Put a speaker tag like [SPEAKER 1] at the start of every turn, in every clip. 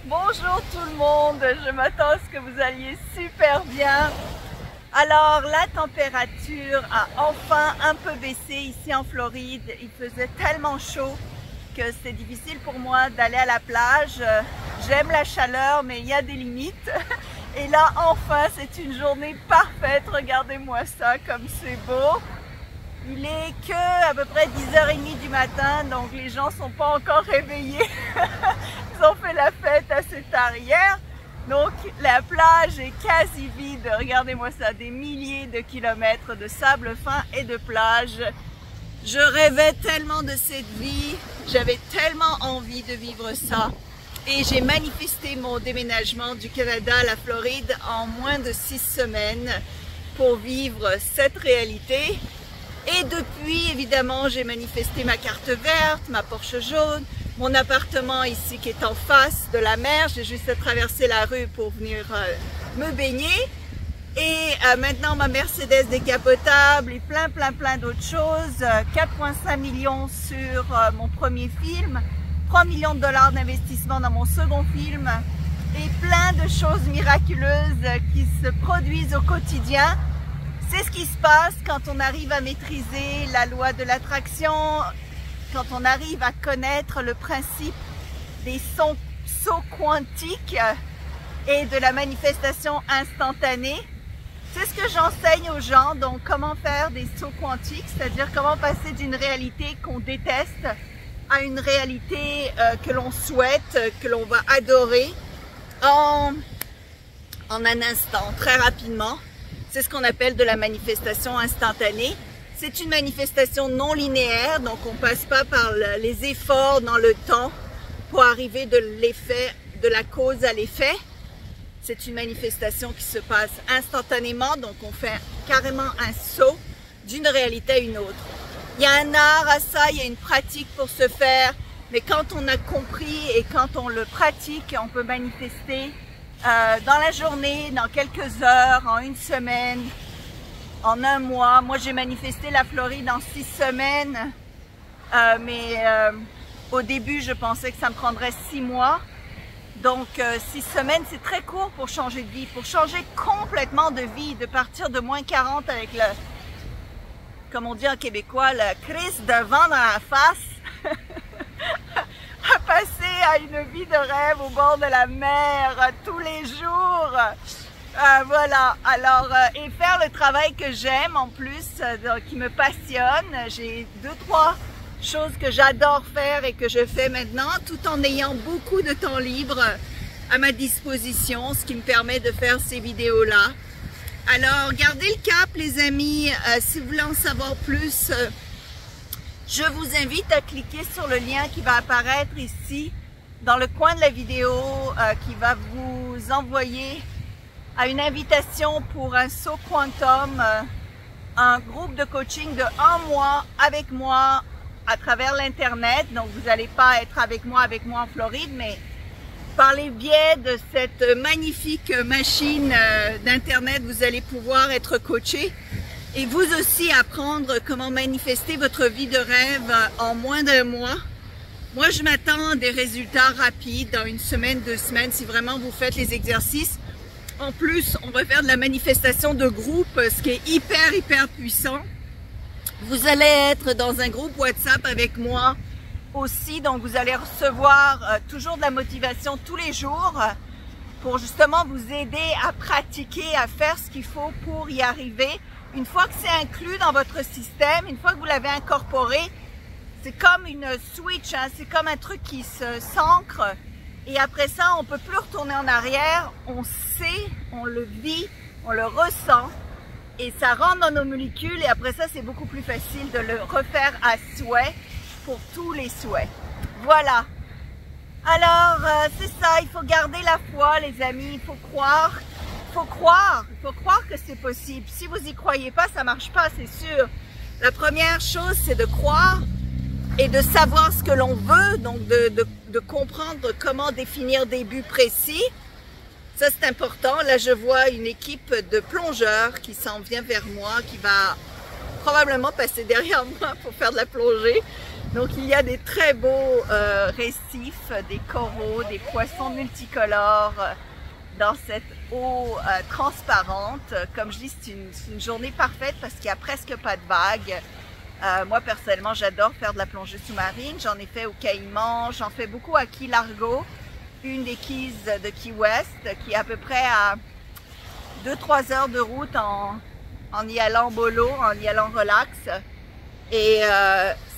[SPEAKER 1] Bonjour tout le monde, je m'attends à ce que vous alliez super bien. Alors la température a enfin un peu baissé ici en Floride. Il faisait tellement chaud que c'est difficile pour moi d'aller à la plage. J'aime la chaleur mais il y a des limites. Et là enfin c'est une journée parfaite, regardez-moi ça comme c'est beau. Il est que à peu près 10h30 du matin, donc les gens sont pas encore réveillés. Ils ont fait la fête assez tard hier. Donc la plage est quasi vide. Regardez-moi ça, des milliers de kilomètres de sable fin et de plage. Je rêvais tellement de cette vie. J'avais tellement envie de vivre ça. Et j'ai manifesté mon déménagement du Canada à la Floride en moins de 6 semaines pour vivre cette réalité. Et depuis, évidemment, j'ai manifesté ma carte verte, ma Porsche jaune, mon appartement ici qui est en face de la mer. J'ai juste à traverser la rue pour venir me baigner. Et maintenant, ma Mercedes décapotable et plein d'autres choses. 4,5 millions sur mon premier film, 3 millions de dollars d'investissement dans mon second film et plein de choses miraculeuses qui se produisent au quotidien. C'est ce qui se passe quand on arrive à maîtriser la loi de l'attraction, quand on arrive à connaître le principe des sauts quantiques et de la manifestation instantanée. C'est ce que j'enseigne aux gens, donc comment faire des sauts quantiques, c'est-à-dire comment passer d'une réalité qu'on déteste à une réalité que l'on souhaite, que l'on va adorer en un instant, très rapidement. C'est ce qu'on appelle de la manifestation instantanée. C'est une manifestation non linéaire, donc on ne passe pas par les efforts dans le temps pour arriver de l'effet, de la cause à l'effet. C'est une manifestation qui se passe instantanément, donc on fait carrément un saut d'une réalité à une autre. Il y a un art à ça, il y a une pratique pour se faire, mais quand on a compris et quand on le pratique, on peut manifester dans la journée, dans quelques heures, en une semaine, en un mois. Moi, j'ai manifesté la Floride en 6 semaines, mais au début, je pensais que ça me prendrait 6 mois. Donc, 6 semaines, c'est très court pour changer de vie, pour changer complètement de vie, de partir de moins 40 avec le, comme on dit en québécois, le crise de vent dans la face. À passer à une vie de rêve au bord de la mer tous les jours. Voilà, alors, et faire le travail que j'aime en plus, qui me passionne. J'ai 2-3 choses que j'adore faire et que je fais maintenant, tout en ayant beaucoup de temps libre à ma disposition, ce qui me permet de faire ces vidéos-là. Alors, gardez le cap les amis, si vous voulez en savoir plus, je vous invite à cliquer sur le lien qui va apparaître ici dans le coin de la vidéo qui va vous envoyer à une invitation pour un saut quantum, un groupe de coaching de 1 mois avec moi à travers l'internet. Donc vous n'allez pas être avec moi en Floride, mais par les biais de cette magnifique machine d'internet, vous allez pouvoir être coaché. Et vous aussi apprendre comment manifester votre vie de rêve en moins d'1 mois. Moi, je m'attends à des résultats rapides dans 1 semaine, 2 semaines, si vraiment vous faites les exercices. En plus, on va faire de la manifestation de groupe, ce qui est hyper puissant. Vous allez être dans un groupe WhatsApp avec moi aussi, donc vous allez recevoir toujours de la motivation tous les jours pour justement vous aider à pratiquer, à faire ce qu'il faut pour y arriver. Une fois que c'est inclus dans votre système, une fois que vous l'avez incorporé, c'est comme une switch, hein, c'est comme un truc qui s'ancre et après ça, on ne peut plus retourner en arrière, on sait, on le vit, on le ressent et ça rentre dans nos molécules et après ça, c'est beaucoup plus facile de le refaire à souhait pour tous les souhaits. Voilà. Alors, c'est ça, il faut garder la foi les amis, il faut croire. Il faut croire que c'est possible. Si vous n'y croyez pas, ça marche pas, c'est sûr. La première chose, c'est de croire et de savoir ce que l'on veut, donc de comprendre comment définir des buts précis. Ça, c'est important. Là, je vois une équipe de plongeurs qui s'en vient vers moi, qui va probablement passer derrière moi pour faire de la plongée. Donc il y a des très beaux récifs, des coraux, des poissons multicolores dans cette eau transparente. Comme je dis, c'est une journée parfaite parce qu'il n'y a presque pas de vagues. Moi personnellement, j'adore faire de la plongée sous-marine. J'en ai fait au Caïman, j'en fais beaucoup à Key Largo, une des keys de Key West, qui est à peu près à 2-3 heures de route en y allant mollo, en y allant relax. Et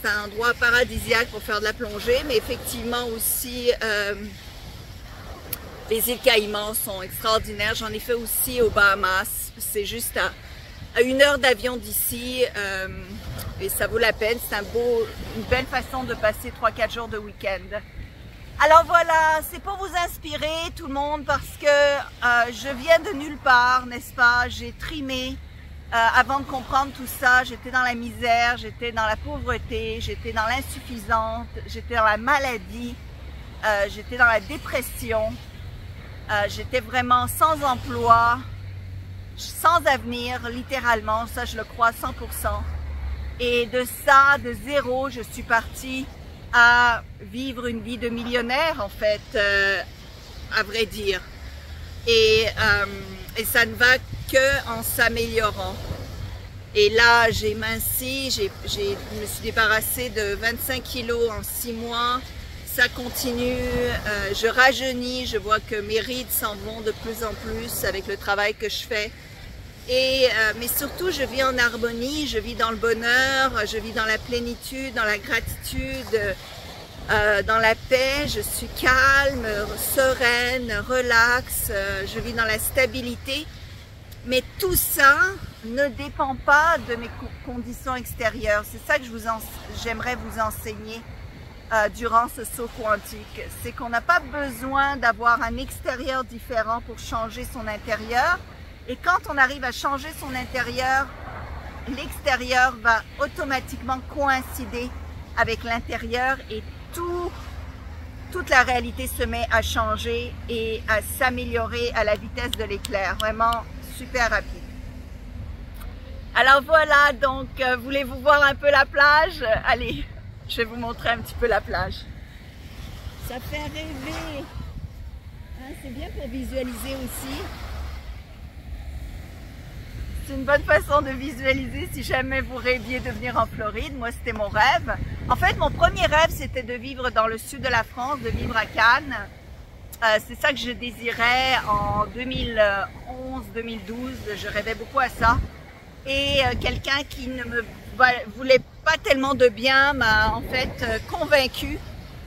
[SPEAKER 1] c'est un endroit paradisiaque pour faire de la plongée, mais effectivement aussi les îles Caïmans sont extraordinaires. J'en ai fait aussi aux Bahamas, c'est juste à 1 heure d'avion d'ici et ça vaut la peine. C'est une belle façon de passer 3-4 jours de week-end. Alors voilà, c'est pour vous inspirer tout le monde parce que je viens de nulle part, n'est-ce pas? J'ai trimé. Avant de comprendre tout ça, j'étais dans la misère, j'étais dans la pauvreté, j'étais dans l'insuffisance, j'étais dans la maladie, j'étais dans la dépression, j'étais vraiment sans emploi, sans avenir, littéralement, ça je le crois 100%. Et de ça, de zéro, je suis partie à vivre une vie de millionnaire en fait, à vrai dire. Et ça ne va que en s'améliorant. Et là, j'ai minci, je me suis débarrassée de 25 kilos en 6 mois. Ça continue, je rajeunis, je vois que mes rides s'en vont de plus en plus avec le travail que je fais. Mais surtout, je vis en harmonie, je vis dans le bonheur, je vis dans la plénitude, dans la gratitude, dans la paix. Je suis calme, sereine, relax, je vis dans la stabilité. Mais tout ça ne dépend pas de mes conditions extérieures. C'est ça que j'aimerais vous enseigner durant ce saut quantique. C'est qu'on n'a pas besoin d'avoir un extérieur différent pour changer son intérieur. Et quand on arrive à changer son intérieur, l'extérieur va automatiquement coïncider avec l'intérieur et toute la réalité se met à changer et à s'améliorer à la vitesse de l'éclair. Vraiment super rapide. Alors voilà, donc voulez-vous voir un peu la plage? Allez, je vais vous montrer un petit peu la plage. Ça fait rêver. Hein, c'est bien pour visualiser aussi. C'est une bonne façon de visualiser si jamais vous rêviez de venir en Floride. Moi, c'était mon rêve. En fait, mon premier rêve, c'était de vivre dans le sud de la France, de vivre à Cannes. C'est ça que je désirais en 2011-2012. Je rêvais beaucoup à ça. Et quelqu'un qui ne me voulait pas tellement de bien m'a en fait convaincue.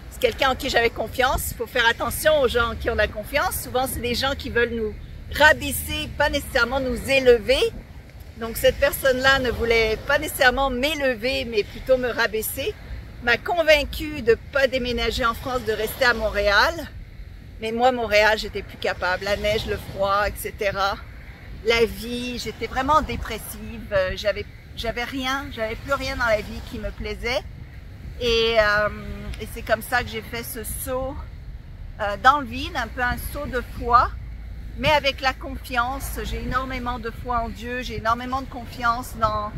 [SPEAKER 1] C'est quelqu'un en qui j'avais confiance. Il faut faire attention aux gens en qui on a confiance. Souvent, c'est des gens qui veulent nous rabaisser, pas nécessairement nous élever. Donc cette personne-là ne voulait pas nécessairement m'élever, mais plutôt me rabaisser. M'a convaincue de ne pas déménager en France, de rester à Montréal. Mais moi, Montréal, j'étais plus capable. La neige, le froid, etc. La vie, j'étais vraiment dépressive. J'avais plus rien dans la vie qui me plaisait. Et c'est comme ça que j'ai fait ce saut dans le vide, un peu un saut de foi. Mais avec la confiance, j'ai énormément de foi en Dieu, j'ai énormément de confiance dans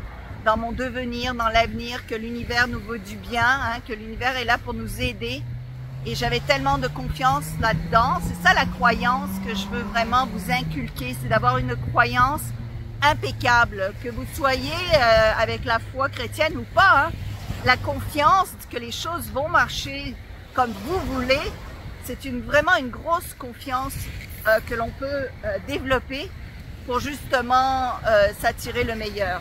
[SPEAKER 1] mon devenir, dans l'avenir, que l'univers nous veut du bien, hein, que l'univers est là pour nous aider. Et j'avais tellement de confiance là-dedans. C'est ça la croyance que je veux vraiment vous inculquer, c'est d'avoir une croyance impeccable. Que vous soyez avec la foi chrétienne ou pas, hein, la confiance que les choses vont marcher comme vous voulez, c'est vraiment une grosse confiance que l'on peut développer pour justement s'attirer le meilleur.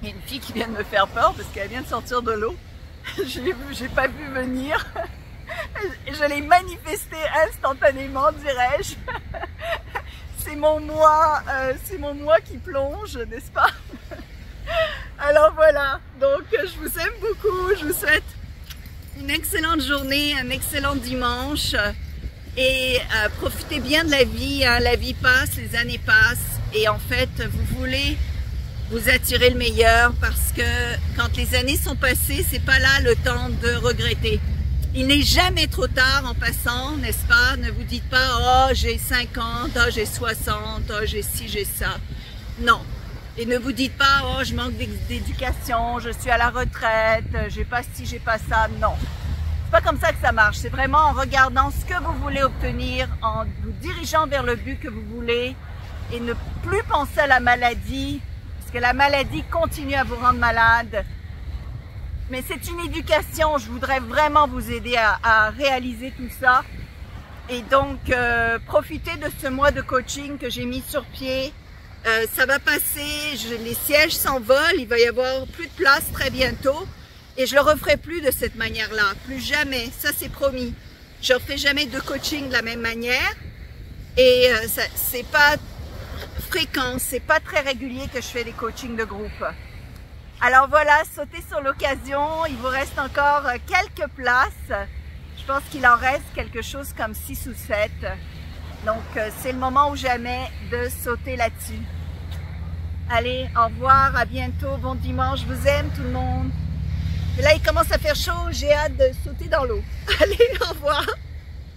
[SPEAKER 1] Il y a une fille qui vient de me faire peur parce qu'elle vient de sortir de l'eau. J'ai pas vu venir. Je l'ai manifesté instantanément, dirais-je. C'est mon moi qui plonge, n'est-ce pas? Alors voilà, donc je vous aime beaucoup, je vous souhaite une excellente journée, un excellent dimanche et profitez bien de la vie, hein. La vie passe, les années passent et en fait vous voulez vous attirer le meilleur parce que quand les années sont passées, c'est pas là le temps de regretter. Il n'est jamais trop tard en passant, n'est-ce pas? Ne vous dites pas « Oh, j'ai 50, oh, j'ai 60, oh, j'ai ci, j'ai ça ». Non, Et ne vous dites pas, oh, je manque d'éducation, je suis à la retraite, j'ai pas ci, j'ai pas ça. Non, c'est pas comme ça que ça marche. C'est vraiment en regardant ce que vous voulez obtenir, en vous dirigeant vers le but que vous voulez et ne plus penser à la maladie, parce que la maladie continue à vous rendre malade. Mais c'est une éducation, je voudrais vraiment vous aider à réaliser tout ça. Et donc, profitez de ce mois de coaching que j'ai mis sur pied. Ça va passer, les sièges s'envolent, il va y avoir plus de place très bientôt et je le referai plus de cette manière-là, plus jamais, ça c'est promis. Je ne refais jamais de coaching de la même manière et c'est pas fréquent, c'est pas très régulier que je fais des coachings de groupe. Alors voilà, sautez sur l'occasion, il vous reste encore quelques places, je pense qu'il en reste quelque chose comme 6 ou 7. Donc, c'est le moment ou jamais de sauter là-dessus. Allez, au revoir, à bientôt, bon dimanche, je vous aime tout le monde. Et là, il commence à faire chaud, j'ai hâte de sauter dans l'eau. Allez, au revoir.